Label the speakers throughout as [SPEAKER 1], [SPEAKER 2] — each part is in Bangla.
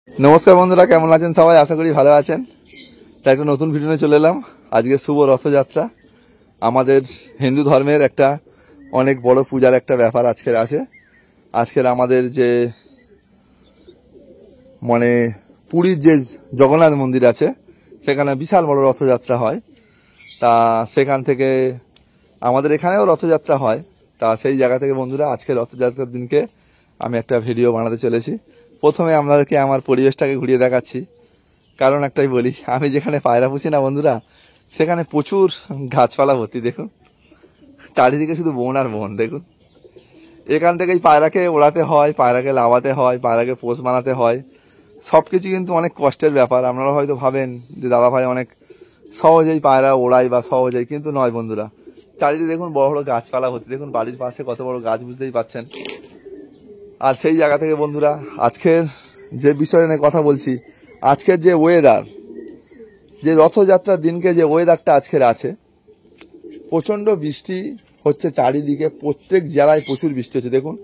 [SPEAKER 1] নমস্কার বন্ধুরা, কেমন আছেন সবাই? আশা করি ভালো আছেন। তাই একটা নতুন ভিডিও নিয়ে চলে এলাম। আজকে শুভ রথযাত্রা, আমাদের হিন্দু ধর্মের একটা অনেক বড় পূজার একটা ব্যাপার আজকের আছে। আজকের আমাদের যে মানে পুরীর যে জগন্নাথ মন্দির আছে, সেখানে বিশাল বড় রথযাত্রা হয়। তা সেখান থেকে আমাদের এখানেও রথযাত্রা হয়। তা সেই জায়গা থেকে বন্ধুরা আজকে রথযাত্রার দিনকে আমি একটা ভিডিও বানাতে চলেছি। প্রথমে আপনাদেরকে আমার পরিবেশটাকে ঘুরিয়ে দেখাচ্ছি, কারণ একটাই বলি, আমি যেখানে পায়রা পুষি না বন্ধুরা, সেখানে প্রচুর গাছপালা ভর্তি। দেখুন চারিদিকে শুধু বন আর বন। দেখুন এখান থেকেই পায়রাকে ওড়াতে হয়, পায়রাকে লাভাতে হয়, পায়রাকে পোষ বানাতে হয়। সব কিছু কিন্তু অনেক কষ্টের ব্যাপার। আপনারা হয়তো ভাবেন যে দাদা ভাই অনেক সহজেই পায়রা ওড়াই বা সহজেই, কিন্তু নয় বন্ধুরা। চারিদিকে দেখুন বড় বড় গাছপালা ভর্তি। দেখুন বাড়ির পাশে কত বড় গাছ, বুঝতেই পাচ্ছেন। আর সেই জায়গা থেকে বন্ধুরা আজকের যে বিষয় নিয়ে কথা বলছি, আজকের যে ওয়েদার, যে রথযাত্রার দিনকে যে ওয়েদারটা আজকের আছে, প্রচণ্ড বৃষ্টি হচ্ছে চারিদিকে। প্রত্যেক জেলায় প্রচুর বৃষ্টি হচ্ছে। দেখুন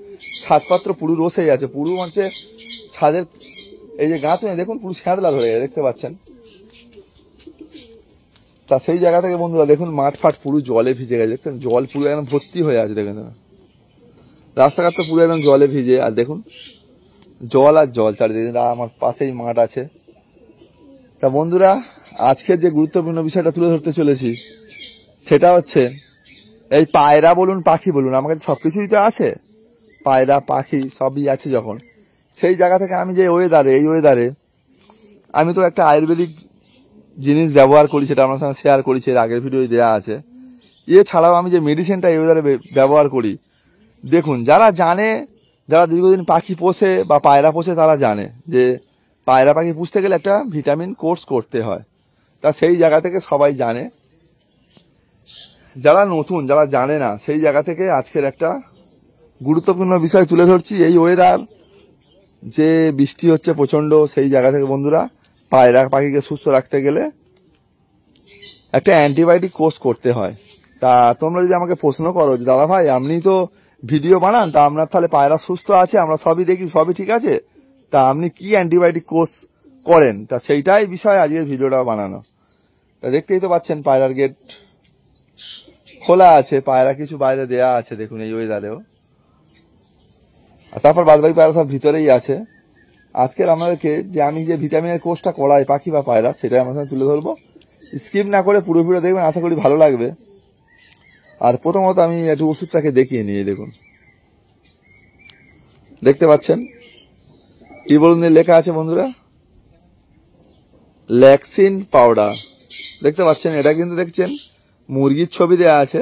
[SPEAKER 1] ছাদপত্র পুরো রসেই আছে, পুরো হচ্ছে ছাদের এই যে গাঁথুনি দেখুন পুরো শ্যাঁতলা ধরে গেছে, দেখতে পাচ্ছেন। তা সেই জায়গা থেকে বন্ধুরা দেখুন মাঠ ফাট পুরো জলে ভিজে গেছে। দেখছেন জল পুরো একদম ভর্তি হয়ে আছে। দেখেন রাস্তাঘাট তো পুরো একদম জলে ভিজে। আর দেখুন জল আর জল চারিদিকে। আমার পাশেই মাঠ আছে। তা বন্ধুরা আজকের যে গুরুত্বপূর্ণ বিষয়টা তুলে ধরতে চলেছি, সেটা হচ্ছে এই পায়রা বলুন পাখি বলুন, আমার কাছে সবকিছুই তো আছে, পায়রা পাখি সবই আছে। যখন সেই জায়গা থেকে আমি যে ওয়েদারে, এই ওয়েদারে আমি তো একটা আয়ুর্বেদিক জিনিস ব্যবহার করি, সেটা আপনার সঙ্গে শেয়ার করেছি, এর আগের ভিডিও দেওয়া আছে। এছাড়াও আমি যে মেডিসিনটা এই ওয়েদারে ব্যবহার করি, দেখুন যারা জানে, যারা দীর্ঘদিন পাখি পোষে বা পায়রা পোষে, তারা জানে যে পায়রা পাখি পুষতে গেলে একটা ভিটামিন কোর্স করতে হয়। তা সেই জায়গা থেকে সবাই জানে। যারা নতুন, যারা জানে না, সেই জায়গা থেকে আজকের একটা গুরুত্বপূর্ণ বিষয় তুলে ধরছি। এই ওয়েদার যে বৃষ্টি হচ্ছে প্রচণ্ড, সেই জায়গা থেকে বন্ধুরা পায়রা পাখিকে সুস্থ রাখতে গেলে একটা অ্যান্টিবায়োটিক কোর্স করতে হয়। তা তোমরা যদি আমাকে প্রশ্ন করো যে দাদা ভাই আপনি তো ভিডিও বানান, তা আপনার তাহলে পায়রা সুস্থ আছে, আমরা সবই দেখি, সবই ঠিক আছে, তা আপনি কি অ্যান্টিবায়োটিক কোর্স করেন? তা সেইটাই বিষয় আজকের ভিডিওটা বানানো। তা দেখতেই তো পাচ্ছেন পায়রার গেট খোলা আছে, পায়রা কিছু বাইরে দেয়া আছে দেখুন এই ওয়েদারেও। আর তারপর বাদবাকি পায়রা সব ভিতরেই আছে। আজকের আমাদেরকে যে আমি যে ভিটামিনের কোর্সটা করাই পাখি বা পায়রা, সেটাই আমার সাথে তুলে ধরবো। স্কিপ না করে পুরো ভিডিও দেখবেন, আশা করি ভালো লাগবে। আর প্রথমত আমি একটু ওষুধটাকে দেখিয়ে নিয়ে দেখুন, দেখতে পাচ্ছেন কি বলুন লেখা আছে বন্ধুরা, ল্যাক্সিন পাউডার। দেখতে পাচ্ছেন এটা কিন্তু দেখছেন মুরগির ছবি দেওয়া আছে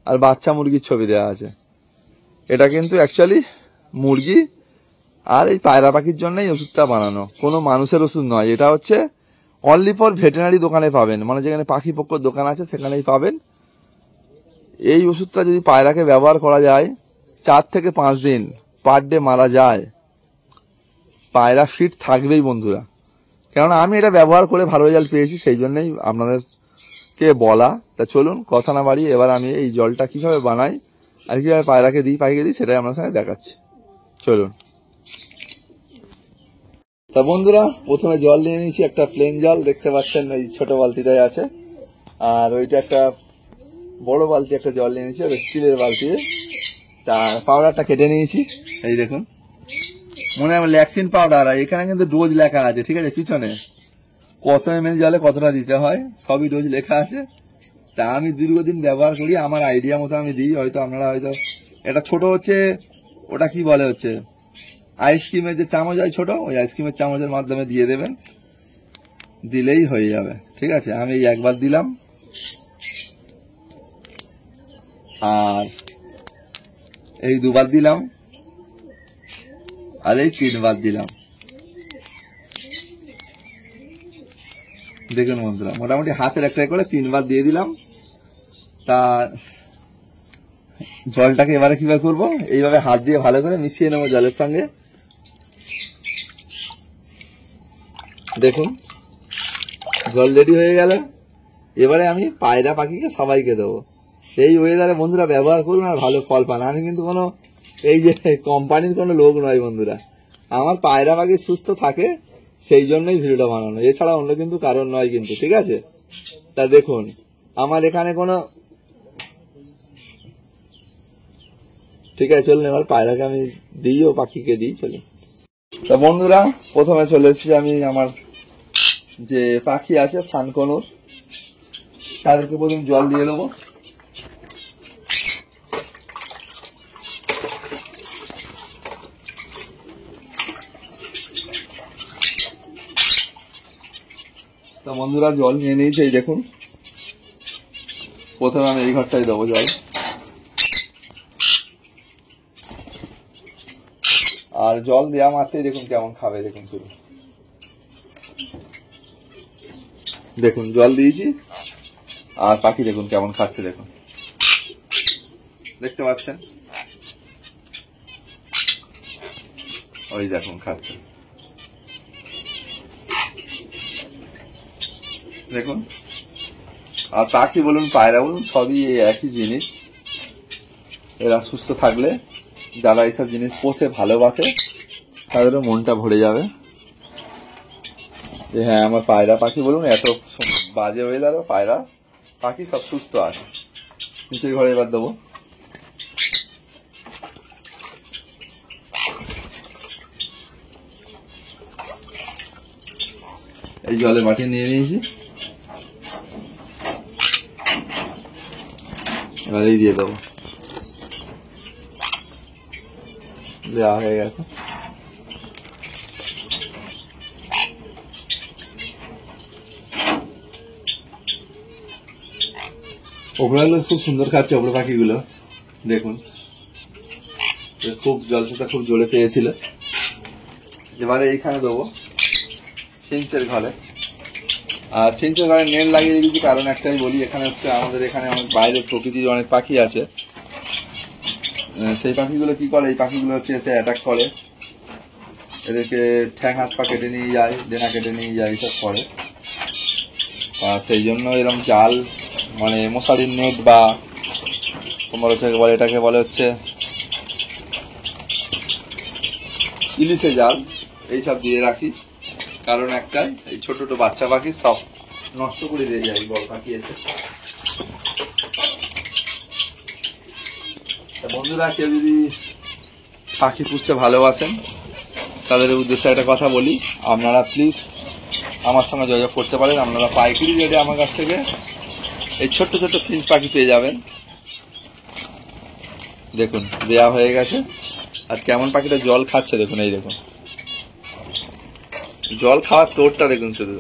[SPEAKER 1] আর বাচ্চা মুরগির ছবি দেওয়া আছে। এটা কিন্তু অ্যাকচুয়ালি মুরগি আর এই পায়রা পাখির জন্যই ওষুধটা বানানো, কোনো মানুষের ওষুধ নয়। এটা হচ্ছে অনলি ফর ভেটেরিনারি দোকানে পাবেন, মানে যেখানে পাখি পক্ষর দোকান আছে সেখানেই পাবেন। এই ওষুধটা যদি পায়রাকে ব্যবহার করা যায় 4 থেকে 5 দিন, পার ডে মারা যায়, পায়রা ফিট থাকবেই বন্ধুরা। কেননা আমি এটা ব্যবহার করে ভালো রেজাল্ট পেয়েছি, সেই জন্যই আপনাদেরকে বলা। তা চলুন কথা না বাড়িয়ে এবার আমি এই জলটা কিভাবে বানাই আর কিভাবে পায়রাকে দিই, পাখিকে দিই, সেটাই আপনার সঙ্গে দেখাচ্ছি। চলুন। তা বন্ধুরা প্রথমে জল নিয়ে নিয়েছি, একটা প্লেন জল, দেখতে পাচ্ছেন ওই ছোট বালতিটাই আছে। আর ওইটা একটা বড় বালতি, একটা জল নিয়ে নিয়েছি, ওই স্টিলের বালতি। তা পাউডারটা কেটে নিয়েছি, এই দেখুন মনে হয় ল্যাক্সিন পাউডার। আর এখানে কিন্তু ডোজ লেখা আছে, ঠিক আছে, পিছনে কত ml জলে কতটা দিতে হয় সবই ডোজ লেখা আছে। তা আমি দীর্ঘদিন ব্যবহার করি, আমার আইডিয়া মতো আমি দিই। হয়তো আপনারা হয়তো এটা ছোট হচ্ছে, ওটা কি বলে হচ্ছে আইসক্রিমের যে চামচ হয় ছোট, ওই আইসক্রিমের চামচের মাধ্যমে দিয়ে দেবেন, দিলেই হয়ে যাবে, ঠিক আছে। আমি এই একবার দিলাম, আর এই 2বার দিলাম, আর এই 3বার দিলাম। দেখুন বন্ধুরা মোটামুটি হাতের একটা করে 3বার দিয়ে দিলাম। তা জলটাকে এবারে কিভাবে করবো, এইভাবে হাত দিয়ে ভালো করে মিশিয়ে নেবো জলের সঙ্গে। দেখুন জল রেডি হয়ে গেল। এবারে আমি পায়রা পাখিকে সবাইকে দেবো। এই ওয়েদারে বন্ধুরা ব্যবহার করুন আর ভালো ফল পান। আমি কিন্তু কোনো এই যে কোম্পানির কোনো লোক নয় বন্ধুরা, আমার পায়রা পাখি সুস্থ থাকে সেই জন্যই ভিডিওটা বানানো, এছাড়া অন্য কিন্তু কারণ নয় কিন্তু, ঠিক আছে। তা দেখুন আমার এখানে কোনো, ঠিক আছে চলুন এবার পায়রাকে আমি দিই ও পাখিকে দিই, চলুন। তা বন্ধুরা প্রথমে চলে এসেছি আমি আমার যে পাখি আছে সানকনুর, তাদেরকে প্রথমে জল দিয়ে দেবো। তা বন্ধুরা জল নিয়ে নিয়েছি, এই দেখুন প্রথমে আমি এই ঘরটাই দেবো জল। আর জল দেওয়া মাত্রই দেখুন কেমন খাবে, দেখুন শুধু দেখুন জল দিয়েছি আর পাখি দেখুন কেমন খাচ্ছে, দেখুন দেখতে পাচ্ছেন, ওই দেখুন খাচ্ছে দেখুন। আর পাখি বলুন পায়রা বলুন সবই একই জিনিস, এরা সুস্থ থাকলে যারা এইসব জিনিস পোষে ভালোবাসে তাদেরও মনটা ভরে যাবে যে হ্যাঁ আমার পায়রা পাখি বলুন এত বাজে ওয়েদারও পায়রা পাখি সব সুস্থ আছে। নিচের ঘরে এবার দেবো। এই জলে মাটি নিয়ে নিয়েছি, এবার এই দিয়ে দেবো, দেওয়া হয়ে গেছে। ওপরগুলো খুব সুন্দর খাচ্ছে, ওপর পাখিগুলো দেখুন খুব জলসাটা খুব জোরে পেয়েছিল। এবারে এইখানে দেবো ফিঞ্চের ঘরে, আর ফিঞ্চের ঘরে নেট লাগিয়ে দিয়েছি কারণ একটাই বলি, এখানে হচ্ছে আমাদের এখানে অনেক বাইরের প্রকৃতির অনেক পাখি আছে, সেই পাখিগুলো কি করে, এই পাখিগুলো হচ্ছে এসে অ্যাটাক করে, এদেরকে ঠ্যাং হাত পা কেটে নিয়ে যায়, ডেনা কেটে নিয়ে যায়, এইসব করে। সেই জন্য এরকম জাল মানে মশারির নেট বা তোমার হচ্ছে বলে এটাকে বলে হচ্ছে ইলিশে জাল, এইসব দিয়ে রাখি। কারণ একটাই, এই ছোট ছোট বাচ্চা পাখি সব নষ্ট করে দিয়ে যায় বড় পাখি এসে। বন্ধুরা কেউ যদি পাখি পুষতে ভালোবাসেন তাদের উদ্দেশ্যে একটা কথা বলি, আপনারা প্লিজ আমার সঙ্গে যোগাযোগ করতে পারেন। আপনারা পাইকারি রেটে আমার কাছ থেকে এই ছোট্ট ছোট্ট ফিঞ্চ পাখি পেয়ে যাবেন। দেখুন দেয়া হয়ে গেছে, আর কেমন পাখিটা জল খাচ্ছে দেখুন, এই দেখুন জল খাওয়ার তোরটা দেখুন শুধু,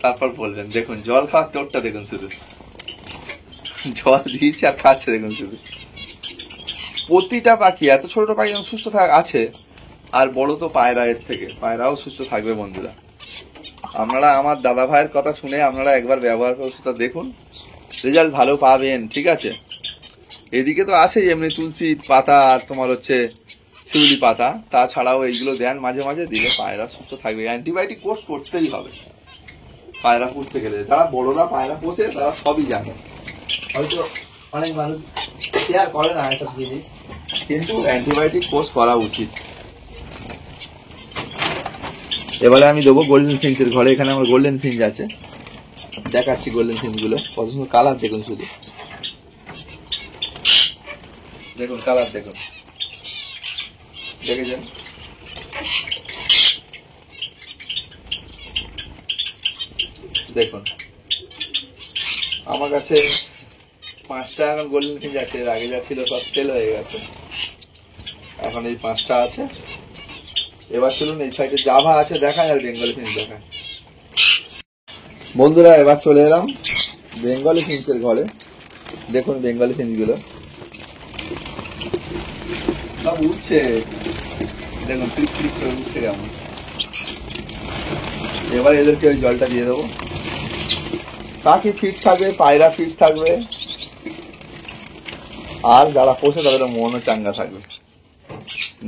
[SPEAKER 1] তারপর বলবেন। দেখুন জল খাওয়ার তোরটা দেখুন শুধু, জল দিয়েছে আর খাচ্ছে দেখুন শুধু। প্রতিটা পাখি এত ছোট পাখি সুস্থ আছে, আর বড় তো পায়রা, এর থেকে পায়রাও সুস্থ থাকবে। বন্ধুরা আপনারা আমার দাদা ভাইয়ের কথা শুনে আপনারা একবার ব্যবহার করে সেটা দেখুন, রেজাল্ট ভালো পাবেন, ঠিক আছে। এদিকে তো আছেই এমনি তুলসী পাতা আর তোমার হচ্ছে শিউলি পাতা, তাছাড়াও এইগুলো দেন মাঝে মাঝে, দিলে পায়রা সুস্থ থাকবে। অ্যান্টিবায়োটিক কোর্স করতেই হবে পায়রা পুষতে গেলে। যারা বড়রা পায়রা পোষে তারা সবই জানে, হয়তো অনেক মানুষ শেয়ার করে না এসব জিনিস, কিন্তু অ্যান্টিবায়োটিক কোর্স করা উচিত। এবারে আমি দেবো গোল্ডেন ফিঞ্চের ঘরে। এখানে আমার গোল্ডেন ফিঞ্চ আছে, দেখাচ্ছি গোল্ডেন ফিঞ্চ গুলো কত সুন্দর কালার দেখুন শুধু, দেখুন কালার দেখুন, দেখেছেন। দেখুন আমার কাছে 5টা এখন গোল্ডেন ফিঞ্চ আছে, এর আগে যা ছিল সব সেল হয়ে গেছে, এখন এই 5টা আছে। এবার চলুন এই সাইডে জাভা আছে দেখায়, আর বেঙ্গলি ফিঞ্চ দেখায়। বন্ধুরা এবার চলে এলাম বেঙ্গলি ফিঞ্চের ঘরে। দেখুন বেঙ্গলি ফিঞ্চ গুলো সব উঠছে, দেখুন ক্লিক ক্লিক করে উঠছে কেমন। এবার এদেরকে ওই জলটা দিয়ে দেবো, পাখি ফিট থাকবে, পায়রা ফিট থাকবে, আর যারা পোষে তাদের মনও চাঙ্গা থাকবে।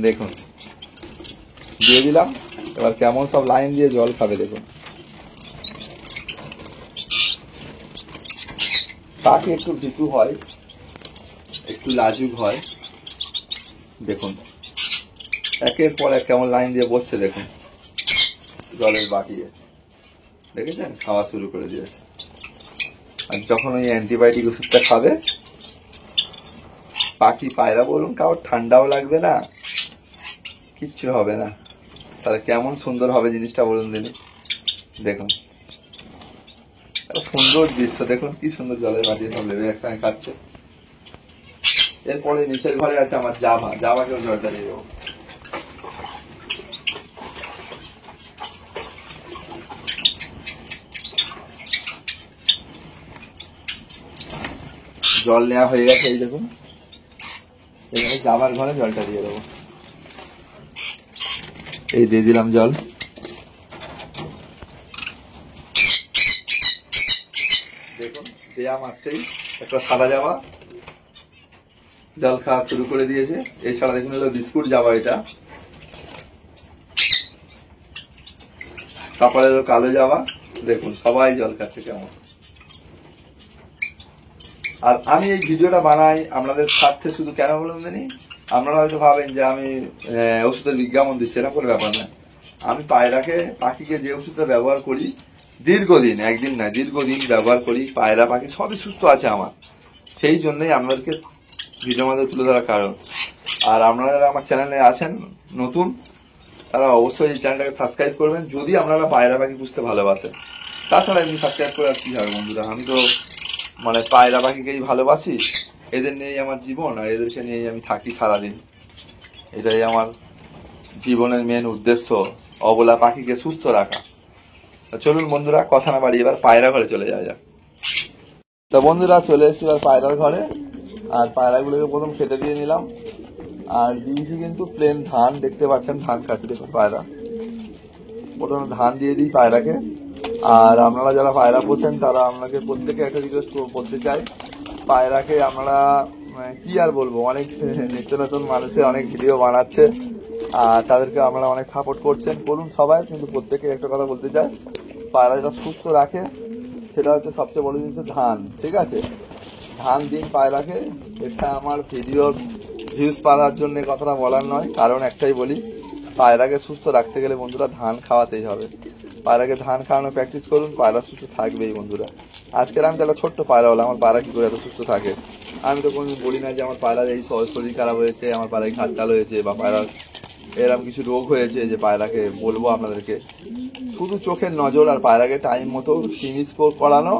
[SPEAKER 1] দেখুন দিয়ে দিলাম, এবার কেমন সব লাইন দিয়ে জল খাবে দেখুন। পাখি একটু ভীতু হয়, একটু লাজুক হয়, দেখুন একের পর এক কেমন লাইন দিয়ে বসছে দেখুন। জলের বাটিয়ে, দেখেছেন খাওয়া শুরু করে দিয়েছে। আর যখন ওই অ্যান্টিবায়োটিক ওষুধটা খাবে, পাখি পায়রা বলুন কারোর ঠান্ডাও লাগবে না, কিচ্ছু হবে না। তাহলে কেমন সুন্দর হবে জিনিসটা বলুন দিদি। দেখুন সুন্দর দৃশ্য, দেখুন কি সুন্দর জলের বাটি সব লেবে একসঙ্গে খাচ্ছে। এরপরে নিচের ঘরে আছে আমার জাভা, জাভাকেও জলটা দিয়ে দেবো। জল নেওয়া হয়ে গেছে, এই দেখুন এখানে জাভার ঘরে জলটা দিয়ে দেবো। এই দিয়ে দিলাম জল। দেখুন দেয়া মাত্রেই একটা সাদা জাভা জল খাওয়া শুরু করে দিয়েছে। এই সাদা দেখুন হলো বিস্কুট জাভা, এটা তারপরে হলো কালো জাভা। দেখুন সবাই জল খাচ্ছে কেমন। আর আমি এই ভিডিওটা বানাই আপনাদের স্বার্থে, শুধু কেন বলুন জানি, আপনারা হয়তো ভাবেন যে আমি ওষুধের বিজ্ঞাপন দিচ্ছি, এরকম করে ব্যাপার না। আমি পাখিকে যে ওষুধটা ব্যবহার করি দীর্ঘদিন, একদিন না দীর্ঘদিন ব্যবহার করি, পায়রা পাখি সবই সুস্থ আছে আমার। সেই জন্যই আপনাদেরকে ভিডিওর মধ্যে তুলে ধরার কারণ। আর আপনারা যারা আমার চ্যানেলে আছেন নতুন, তারা অবশ্যই এই চ্যানেলটাকে সাবস্ক্রাইব করবেন যদি আপনারা পায়রা পাখি পুষতে ভালোবাসেন। তাছাড়া এমনি সাবস্ক্রাইব করে আর কি হবে বন্ধুরা, আমি তো মানে পায়রা পাখিকেই ভালোবাসি, এদের নিয়েই আমার জীবন, আর এদেরকে নিয়েই আমি থাকি সারাদিন। এটাই আমার জীবনের মেন উদ্দেশ্য, অবলা পাখিকে সুস্থ রাখা। চলুন বন্ধুরা কথা না বাড়ি এবার পায়রা ঘরে চলে যাওয়া যাক। তো বন্ধুরা চলে এসেছি এবার পায়রার ঘরে। আর পায়রাগুলোকে প্রথম খেতে দিয়ে নিলাম, আর দিয়েছি কিন্তু প্লেন ধান, দেখতে পাচ্ছেন ধান খাচ্ছে দেখুন পায়রা। প্রথমে ধান দিয়ে দিই পায়রাকে। আর আপনারা যারা পায়রা পোষেন তারা আপনাকে প্রত্যেকে একটা রিকোয়েস্ট করতে চাই, পায়রাকে আপনারা কি আর বলবো, অনেক নিত্য নতুন মানুষে অনেক ভিডিও বানাচ্ছে, আর তাদেরকে আপনারা অনেক সাপোর্ট করছেন, করুন সবাই, কিন্তু প্রত্যেকে একটা কথা বলতে চাই, পায়রা যেটা সুস্থ রাখে সেটা হচ্ছে সবচেয়ে বড় জিনিস ধান। ঠিক আছে, ধান দিন পায়রাকে। এটা আমার ভিডিওর ভিউজ পাওয়ার জন্য কথাটা বলার নয়, কারণ একটাই বলি, পায়রাকে সুস্থ রাখতে গেলে বন্ধুরা ধান খাওয়াতেই হবে। পায়রাকে ধান খাওয়ানো প্র্যাকটিস করুন, পায়রা সুস্থ থাকবেই বন্ধুরা। আজকের আমি তাহলে ছোট্ট পায়রা হলো, আমার পায়রা কি করে এত সুস্থ থাকে? আমি তো কোনোদিন বলি না যে আমার পায়রার এই শরীর খারাপ হয়েছে, আমার পায়রায় ঘাটতাল হয়েছে, বা পায়রার এরকম কিছু রোগ হয়েছে যে পায়রাকে বলবো আপনাদেরকে। শুধু চোখের নজর আর পায়রাকে টাইম মতো কিমির করানো,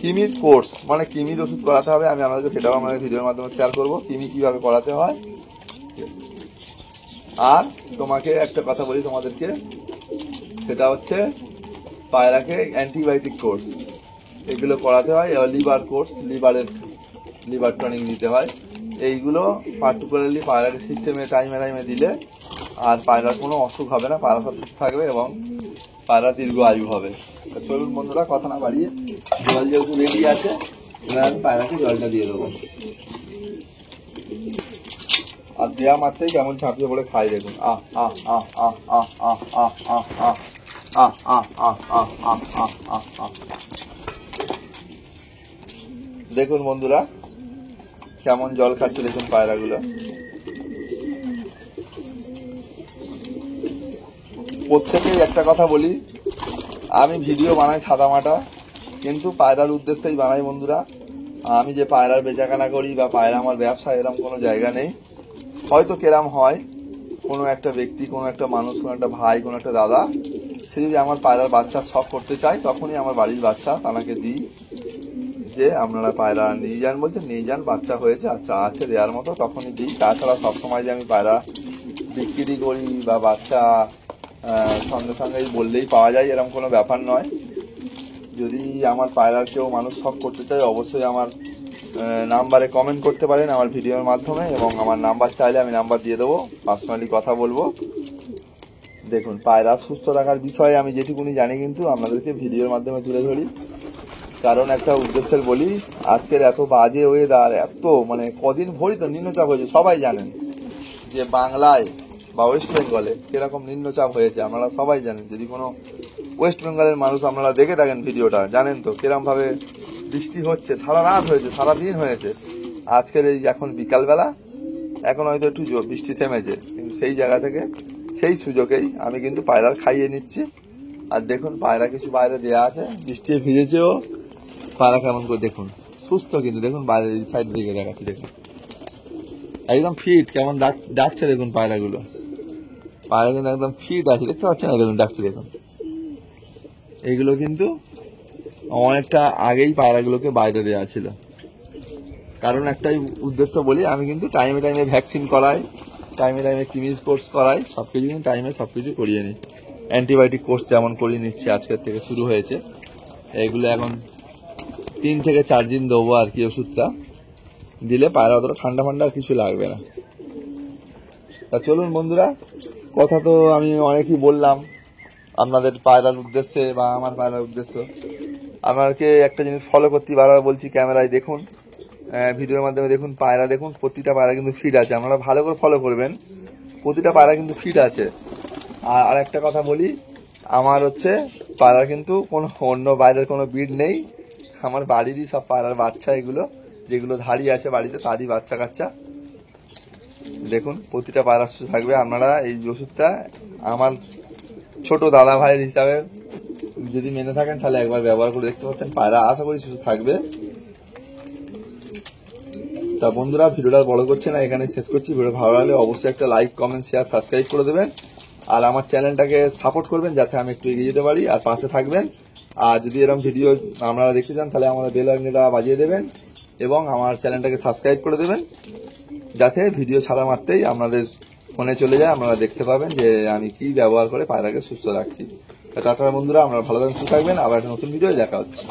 [SPEAKER 1] কিমির কোর্স মানে কিমির ওষুধ করাতে হবে। আমি আপনাদেরকে সেটাও আমাদের ভিডিওর মাধ্যমে শেয়ার করবো, কিমি কিভাবে করাতে হয়। আর তোমাকে একটা কথা বলি তোমাদেরকে, সেটা হচ্ছে পায়রাকে অ্যান্টিবায়োটিক কোর্স এগুলো করাতে হয়, লিভার কোর্স, লিভার টনিক দিতে হয়। এইগুলো পার্টিকুলারলি পায়রাকে সিস্টেমে টাইমে দিলে আর পায়রার কোনো অসুখ হবে না, পায়রা সব সুস্থ থাকবে এবং পায়রা দীর্ঘ আয়ু হবে। চলুন বন্ধুরা কথা না বাড়িয়ে, জল যেহেতু রেডি আছে এবার আমি পায়রাকে জলটা দিয়ে দেবো। আর দেওয়া মাত্রই কেমন ঝাঁপিয়ে পড়ে খাই দেখুন, আহ আহ আহ আহ আহ আহ আহ আহ আহ আহ আহ আহ আহ আহ আহ আহ আহ। দেখুন বন্ধুরা কেমন জল খাচ্ছে দেখুন পায়রাগুলো। প্রত্যেকেই একটা কথা বলি, আমি ভিডিও বানাই সাদামাটা, কিন্তু পায়রার উদ্দেশ্যেই বানাই বন্ধুরা। আমি যে পায়রার বেচাকেনা করি বা পায়রা আমার ব্যবসা, এরকম কোনো জায়গা নেই। হয়তো কেরাম হয় কোনো একটা ব্যক্তি, কোনো একটা মানুষ, কোনো একটা ভাই, কোনো একটা দাদা, সে যদি আমার পায়রার বাচ্চা শখ করতে চায়, তখনই আমার বাড়ির বাচ্চা তাকে দিই, যে আপনারা পায়রা নিয়ে যান, বলছে নিয়ে যান, বাচ্চা হয়েছে আচ্ছা আছে দেওয়ার মতো, তখনই দিই। তাছাড়া সবসময় যে আমি পায়রা বিক্রি করি বা বাচ্চা সঙ্গে সঙ্গে বললেই পাওয়া যায় এরকম কোনো ব্যাপার নয়। যদি আমার পায়রার কেউ মানুষ শখ করতে চায়, অবশ্যই আমার নাম্বারে কমেন্ট করতে পারেন আমার ভিডিওর মাধ্যমে, এবং আমার নাম্বার চাইলে আমি নাম্বার দিয়ে দেবো, পার্সোনালি কথা বলবো। দেখুন পায়রা সুস্থ রাখার বিষয়ে আমি যেটুকুনি জানি কিন্তু আপনাদেরকে ভিডিওর মাধ্যমে তুলে ধরি, কারণ একটা উদ্দেশ্যের বলি। আজকের এত বাজে ওয়েদার, এত মানে কদিন ভরি তো নিম্নচাপ হয়েছে, সবাই জানেন যে বাংলায় বা ওয়েস্ট বেঙ্গলে কিরকম নিম্নচাপ হয়েছে, আপনারা সবাই জানেন। যদি কোনো ওয়েস্ট বেঙ্গলের মানুষ আপনারা দেখে থাকেন ভিডিওটা, জানেন তো কিরম ভাবে বৃষ্টি হচ্ছে, সারা রাত হয়েছে, সারা দিন হয়েছে। আজকের এই এখন বিকালবেলা, এখন হয়তো একটু বৃষ্টি থেমেছে, কিন্তু সেই জায়গা থেকে সেই সুযোগেই আমি কিন্তু পায়রার খাইয়ে নিচ্ছি। আর দেখুন পায়রা কিছু বাইরে দেওয়া আছে, বৃষ্টি ভিজেছেও। পায়রা কেমন করে দেখুন, সুস্থ কিন্তু দেখুন, বাইরে সাইড দিকে দেখাচ্ছি দেখুন, একদম ফিট, কেমন ডাকছে দেখুন পায়রাগুলো। পায়রা কিন্তু একদম ফিট আছে, দেখতে পাচ্ছেন না, দেখুন ডাকছে দেখুন। এইগুলো কিন্তু অনেকটা আগেই পায়রাগুলোকে বাইরে দেওয়া ছিল, কারণ একটাই উদ্দেশ্য বলি, আমি কিন্তু টাইমে টাইমে ভ্যাকসিন করাই, টাইমে টাইমে ক্রিমিজ কোর্স করাই, সবকিছু কিন্তু টাইমে সবকিছু করিয়ে নিই। অ্যান্টিবায়োটিক কোর্স যেমন করিয়ে নিচ্ছি, আজকের থেকে শুরু হয়েছে। এগুলো এখন 3 থেকে 4 দিন দেবো আর কি, ওষুধটা দিলে পায়রা অতটা ঠান্ডা ফান্ডা আর কিছু লাগবে না। তা চলুন বন্ধুরা, কথা তো আমি অনেকই বললাম আপনাদের পায়রার উদ্দেশ্যে বা আমার পায়রার উদ্দেশ্য। আপনাকে একটা জিনিস ফলো করতে বারবার বলছি, ক্যামেরায় দেখুন, ভিডিওর মাধ্যমে দেখুন, পায়রা দেখুন, প্রতিটা পায়রা কিন্তু ফিট আছে। আপনারা ভালো করে ফলো করবেন, প্রতিটা পায়রা কিন্তু ফিট আছে। আর একটা কথা বলি, আমার হচ্ছে পায়রা কিন্তু কোনো অন্য বাইরের কোনো ব্রিড নেই, আমার বাড়িরই সব পায়রার বাচ্চা, এগুলো যেগুলো ধাড়ি আছে বাড়িতে তারই বাচ্চা কাচ্চা। দেখুন প্রতিটা পায়রা সুস্থ থাকবে। আপনারা এই ওষুধটা আমার ছোট দাদা ভাইয়ের হিসাবে যদি মেনে থাকেন, তাহলে একবার ব্যবহার করে দেখতে পাচ্ছেন, পায়রা আশা করি সুস্থ থাকবে। তা বন্ধুরা, ভিডিওটা বড় করছে না, এখানে শেষ করছি। ভিডিও ভালো লাগলে অবশ্যই একটা লাইক, কমেন্ট, শেয়ার, সাবস্ক্রাইব করে দেবেন। আর আমার চ্যানেলটাকে সাপোর্ট করবেন, যাতে আমি একটু এগিয়ে যেতে পারি, আর পাশে থাকবেন। আর যদি এরকম ভিডিও আপনারা দেখতে চান, তাহলে আমাদের বেল আইকনটা বাজিয়ে দেবেন এবং আমার চ্যানেলটাকে সাবস্ক্রাইব করে দেবেন, যাতে ভিডিও ছাড়া মাত্রই আপনাদের ফোনে চলে যায়, আপনারা দেখতে পাবেন যে আমি কি ব্যবহার করে পায়রাকে সুস্থ রাখছি। টাটা বন্ধুরা, আপনারা ভালো থাকবেন, সুস্থ থাকবেন। আবার একটা নতুন ভিডিও দেখা হচ্ছে।